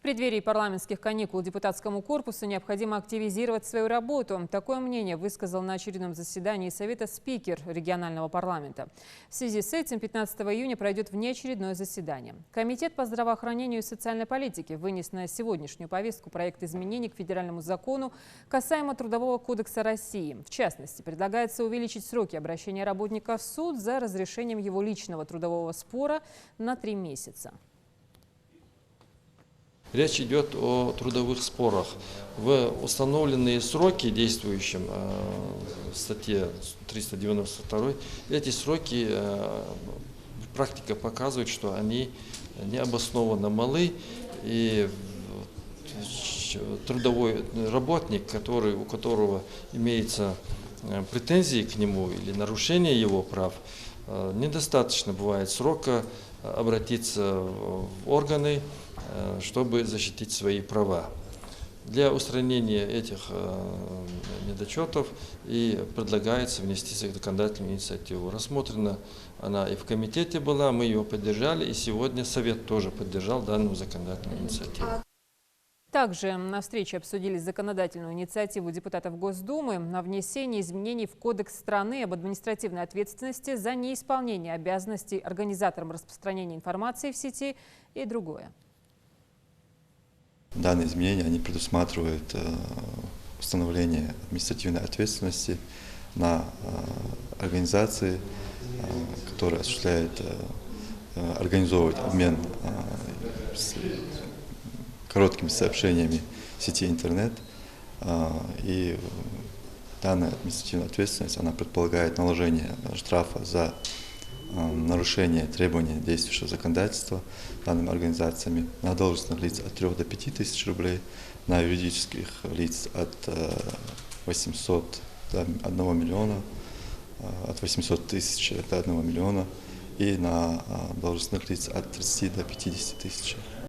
преддверии парламентских каникул депутатскому корпусу необходимо активизировать свою работу. Такое мнение высказал на очередном заседании Совета спикер регионального парламента. В связи с этим 15 июня пройдет внеочередное заседание. Комитет по здравоохранению и социальной политике вынес на сегодняшнюю повестку проект изменений к федеральному закону касаемо Трудового кодекса России. В частности, предлагается увеличить сроки обращения работника в суд за разрешением его личного трудового спора на 3 месяца. Речь идет о трудовых спорах. В установленные сроки действующим в статье 392 эти сроки практика показывает, что они необоснованно малы, и трудовой работник, у которого имеются претензии к нему или нарушение его прав, недостаточно бывает срока обратиться в органы, чтобы защитить свои права. Для устранения этих недочетов и предлагается внести законодательную инициативу. Рассмотрена она и в комитете была, мы ее поддержали, и сегодня Совет тоже поддержал данную законодательную инициативу. Также на встрече обсудили законодательную инициативу депутатов Госдумы на внесение изменений в Кодекс страны об административной ответственности за неисполнение обязанностей организаторам распространения информации в сети и другое. Данные изменения они предусматривают установление административной ответственности на организации, которые организовывают обмен короткими сообщениями в сети интернет. И данная административная ответственность она предполагает наложение штрафа за нарушение требований действующего законодательства данными организациями на должностных лиц от 3 до 5 тысяч рублей, на юридических лиц от 800 до 1 миллиона, от 800 тысяч до 1 миллиона и на должностных лиц от 30 до 50 тысяч.